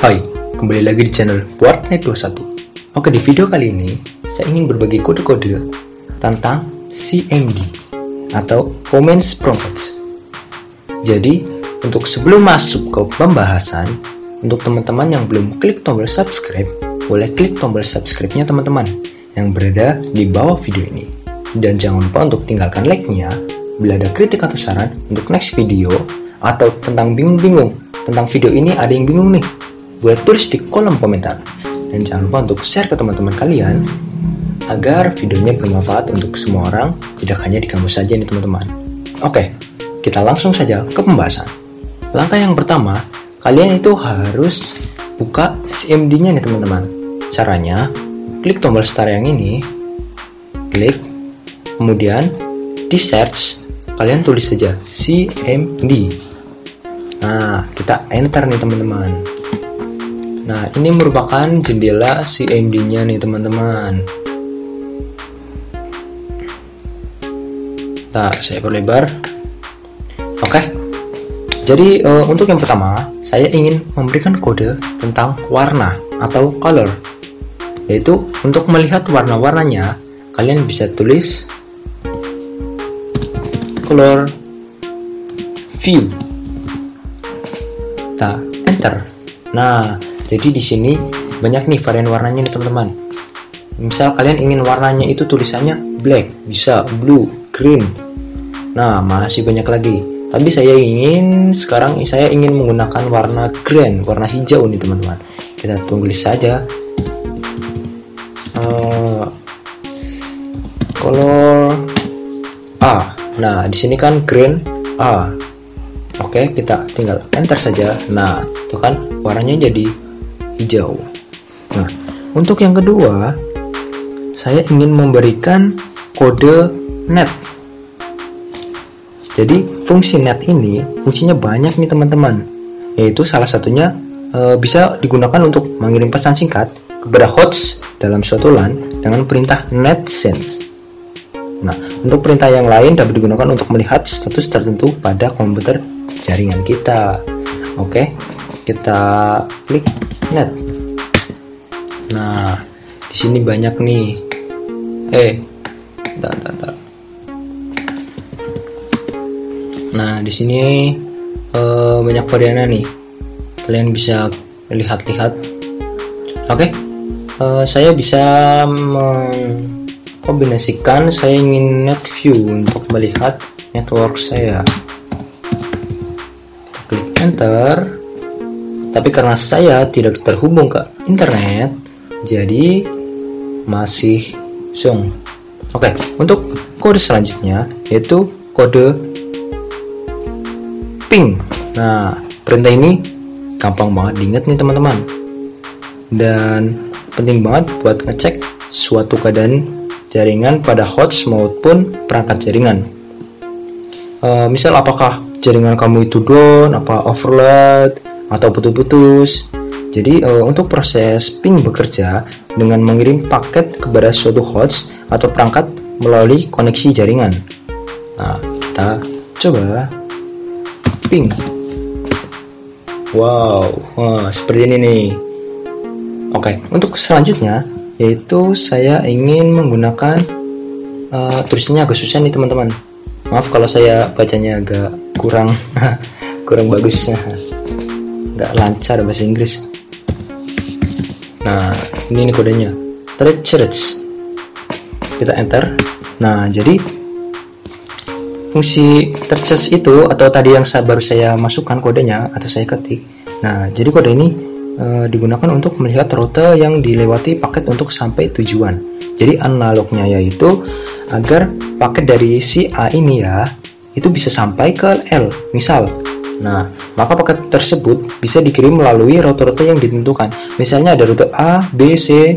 Hai, kembali lagi di channel Wartnet 21. Oke, di video kali ini saya ingin berbagi kode-kode tentang CMD atau Comments Prompts. Jadi, untuk sebelum masuk ke pembahasan, untuk teman-teman yang belum klik tombol subscribe, boleh klik tombol subscribe-nya teman-teman yang berada di bawah video ini. Dan jangan lupa untuk tinggalkan like-nya bila ada kritik atau saran untuk next video, atau tentang bingung-bingung tentang video ini ada yang bingung nih, boleh tulis di kolom komentar. Dan jangan lupa untuk share ke teman-teman kalian agar videonya bermanfaat untuk semua orang, tidak hanya di kamu saja nih teman-teman. Oke, kita langsung saja ke pembahasan. Langkah yang pertama, kalian itu harus buka CMD-nya nih teman-teman. Caranya, klik tombol star yang ini, klik, kemudian di search, kalian tulis saja CMD. Nah, kita enter nih teman-teman. Nah, ini merupakan jendela CMD-nya nih teman-teman. Nah, saya perlebar. Oke. Jadi untuk yang pertama, saya ingin memberikan kode tentang warna atau color. Yaitu untuk melihat warna-warnanya, kalian bisa tulis color view. Nah, enter. Nah, jadi di sini banyak nih varian warnanya nih teman-teman. Misal kalian ingin warnanya itu tulisannya black, bisa blue, green. Nah, masih banyak lagi. Tapi saya ingin menggunakan warna green, warna hijau nih teman-teman. Kita tulis saja color A. Nah, di sini kan green A. Oke, kita tinggal enter saja. Nah, itu kan warnanya jadi hijau. Nah, untuk yang kedua, saya ingin memberikan kode net. Jadi, fungsi net ini fungsinya banyak nih teman-teman. Yaitu salah satunya bisa digunakan untuk mengirim pesan singkat kepada host dalam suatu LAN dengan perintah net sends. Nah, untuk perintah yang lain dapat digunakan untuk melihat status tertentu pada komputer jaringan kita. Oke, kita klik net. Nah, di sini banyak nih. Nah, di sini banyak variannya nih. Kalian bisa lihat-lihat. Oke, saya bisa mengkombinasikan. Saya ingin net view untuk melihat network saya. Klik enter. Tapi karena saya tidak terhubung ke internet, jadi masih zoom. Oke, untuk kode selanjutnya yaitu kode ping. Nah, perintah ini gampang banget diingat nih teman-teman, dan penting banget buat ngecek suatu keadaan jaringan pada host maupun perangkat jaringan. Misal apakah jaringan kamu itu down, apa overload, atau putus-putus. Jadi untuk proses ping bekerja dengan mengirim paket kepada suatu host atau perangkat melalui koneksi jaringan. Nah, kita coba ping. Wow, seperti ini nih. Oke, untuk selanjutnya yaitu saya ingin menggunakan tulisannya agak susah nih teman-teman. Maaf kalau saya bacanya agak kurang bagus, nggak lancar bahasa Inggris. Nah, ini kodenya Treacherous. Kita enter. Nah, jadi fungsi Treacherous itu, atau tadi yang baru saya masukkan kodenya atau saya ketik. Nah, jadi kode ini digunakan untuk melihat rute yang dilewati paket untuk sampai tujuan. Jadi analognya yaitu agar paket dari si A ini ya itu bisa sampai ke L misal. Nah, maka paket tersebut bisa dikirim melalui rute-rute yang ditentukan. Misalnya ada rute A, B, C,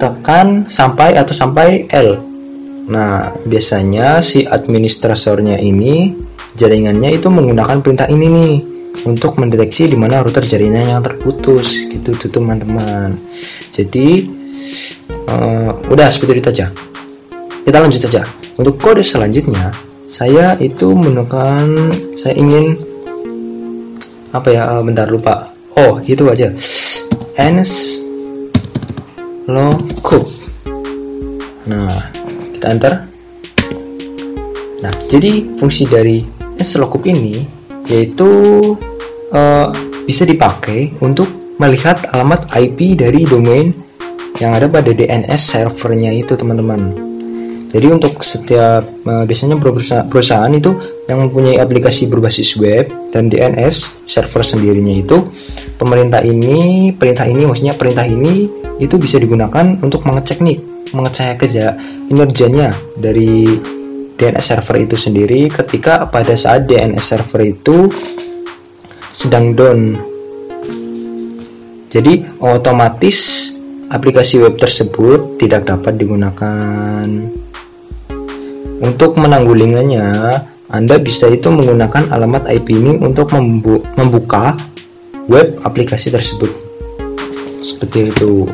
tekan sampai atau sampai L. Nah, biasanya si administratornya ini jaringannya itu menggunakan perintah ini nih untuk mendeteksi di mana router jaringan yang terputus gitu tuh teman-teman. Jadi udah seperti itu aja. Kita lanjut aja. Untuk kode selanjutnya, saya ingin bentar lupa. Oh, itu aja. Ens lookup. Nah, kita enter. Nah, jadi fungsi dari ens lookup ini yaitu bisa dipakai untuk melihat alamat IP dari domain yang ada pada DNS servernya itu, teman-teman. Jadi untuk setiap biasanya perusahaan itu yang mempunyai aplikasi berbasis web dan DNS server sendirinya itu, perintah ini itu bisa digunakan untuk mengecek kinerjanya dari DNS server itu sendiri ketika pada saat DNS server itu sedang down. Jadi otomatis aplikasi web tersebut tidak dapat digunakan. Untuk menanggulanginya, Anda bisa itu menggunakan alamat IP ini untuk membuka web aplikasi tersebut. Seperti itu.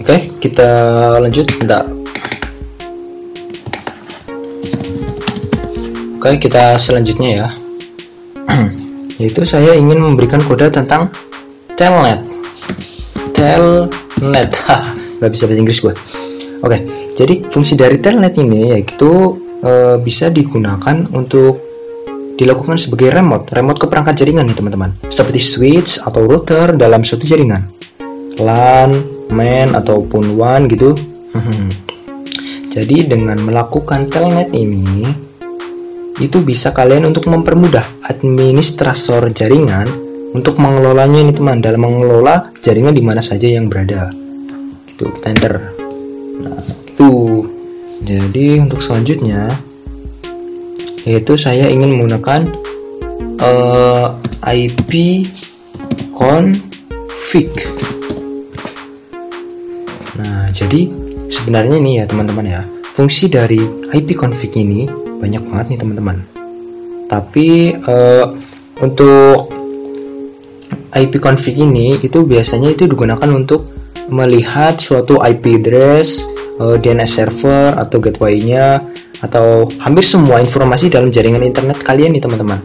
Oke, kita lanjut. Oke, kita selanjutnya ya. Yaitu saya ingin memberikan kode tentang telnet. Nggak bisa bahasa Inggris gue. Oke, jadi fungsi dari telnet ini yaitu bisa digunakan untuk dilakukan sebagai remote ke perangkat jaringan nih teman-teman, seperti switch atau router dalam suatu jaringan, LAN, MAN ataupun WAN gitu. Jadi dengan melakukan telnet ini, itu bisa kalian untuk mempermudah administrator jaringan untuk mengelolanya ini teman, dalam mengelola jaringan di mana saja yang berada. Gitu, kita enter. Nah, itu. Jadi untuk selanjutnya yaitu saya ingin menggunakan IP config. Nah, jadi sebenarnya ini ya teman-teman ya, fungsi dari IP config ini banyak banget nih teman-teman. Tapi untuk IP config ini itu biasanya itu digunakan untuk melihat suatu IP address, DNS server atau gateway-nya, atau hampir semua informasi dalam jaringan internet kalian nih teman-teman.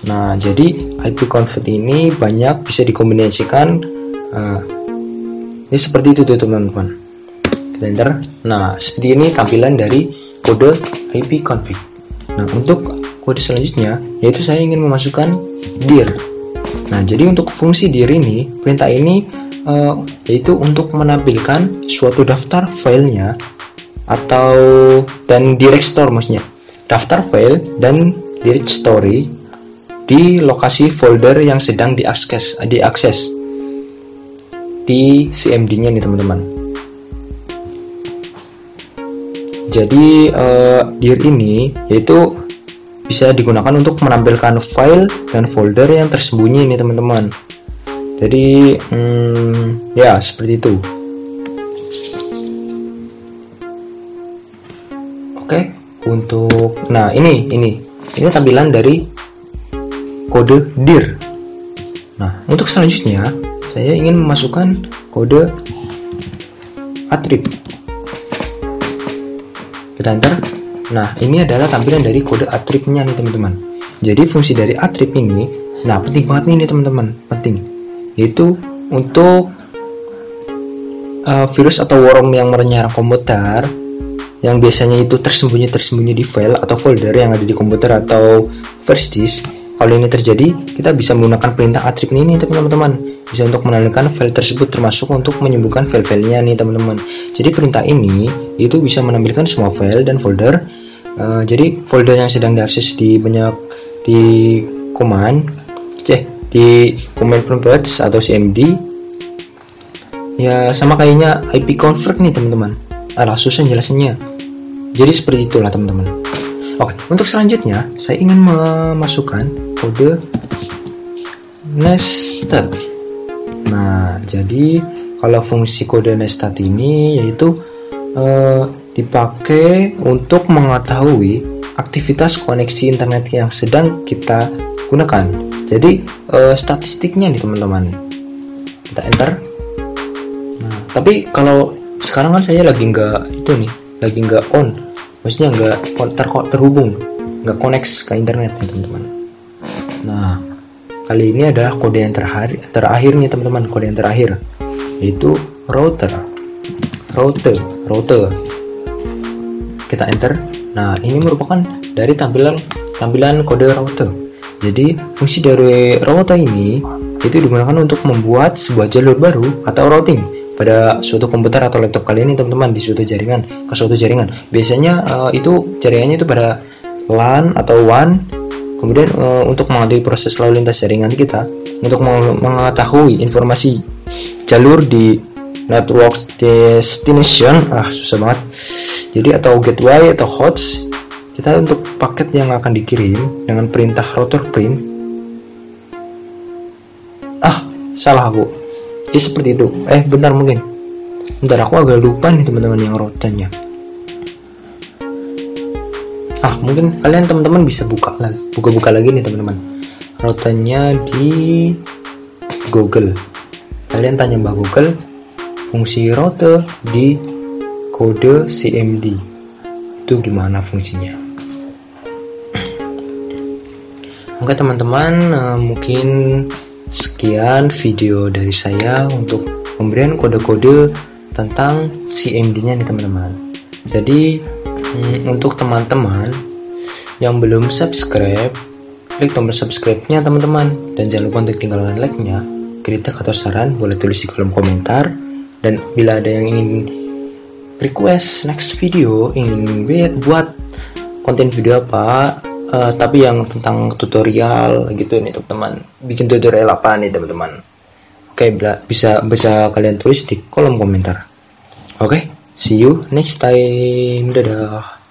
Nah, jadi IP config ini banyak bisa dikombinasikan. Ini seperti itu tuh teman-teman. Kita enter. Nah, seperti ini tampilan dari kode IP config. Nah, untuk kode selanjutnya yaitu saya ingin memasukkan dir. Nah, jadi untuk fungsi dir ini, perintah ini yaitu untuk menampilkan suatu daftar filenya atau dan directory, maksudnya daftar file dan directory di lokasi folder yang sedang diakses di CMD-nya nih teman-teman. Jadi dir ini yaitu bisa digunakan untuk menampilkan file dan folder yang tersembunyi nih teman-teman. Jadi ya seperti itu. Oke, untuk ini tampilan dari kode dir. Nah, untuk selanjutnya saya ingin memasukkan kode attrib. Kita enter. Nah, ini adalah tampilan dari kode attribnya nih teman-teman. Jadi fungsi dari attrib ini, nah penting banget nih teman-teman, penting, yaitu untuk virus atau worm yang menyerang komputer yang biasanya itu tersembunyi di file atau folder yang ada di komputer atau flash disk. Kalau ini terjadi, kita bisa menggunakan perintah attrib ini teman-teman, bisa untuk menampilkan file tersebut, termasuk untuk menyembuhkan file-filenya nih teman-teman. Jadi perintah ini itu bisa menampilkan semua file dan folder. Jadi folder yang sedang diakses di command properties atau CMD ya, sama kayaknya IP config nih teman-teman. Susah jelasinnya. Jadi seperti itulah teman-teman. Oke, untuk selanjutnya saya ingin memasukkan kode nested. Nah, jadi kalau fungsi kode nested ini yaitu dipakai untuk mengetahui aktivitas koneksi internet yang sedang kita gunakan. Jadi statistiknya nih teman-teman. Kita enter. Nah, Tapi kalau sekarang kan saya lagi nggak on, maksudnya nggak terhubung, nggak connect ke internet nih teman-teman. Nah, kali ini adalah kode yang terakhir nih teman-teman, kode yang terakhir yaitu router. Kita enter. Nah, ini merupakan dari tampilan kode router. Jadi fungsi dari router ini itu digunakan untuk membuat sebuah jalur baru atau routing pada suatu komputer atau laptop kalian nih teman-teman, di suatu jaringan ke suatu jaringan. Biasanya itu jaringannya itu pada LAN atau WAN. Kemudian untuk mengetahui proses lalu lintas jaringan kita, untuk mengetahui informasi jalur di network destination, susah banget. Jadi atau gateway atau host, kita untuk paket yang akan dikirim dengan perintah router print. Salah aku. Jadi seperti itu. Bentar aku agak lupa nih teman-teman yang routernya. Mungkin kalian teman-teman bisa buka lagi nih teman-teman. Routernya di Google. Kalian tanya Mbak Google fungsi router di kode CMD itu gimana fungsinya. Oke teman-teman, mungkin sekian video dari saya untuk pemberian kode-kode tentang CMD-nya nih teman-teman. Jadi untuk teman-teman yang belum subscribe, klik tombol subscribe-nya teman-teman, dan jangan lupa untuk tinggalkan like-nya. Kritik atau saran boleh tulis di kolom komentar, dan bila ada yang ingin request next video, ingin buat konten video apa, tapi yang tentang tutorial gitu nih teman-teman, bikin tutorial apa nih teman-teman, bisa kalian tulis di kolom komentar. See you next time, dadah.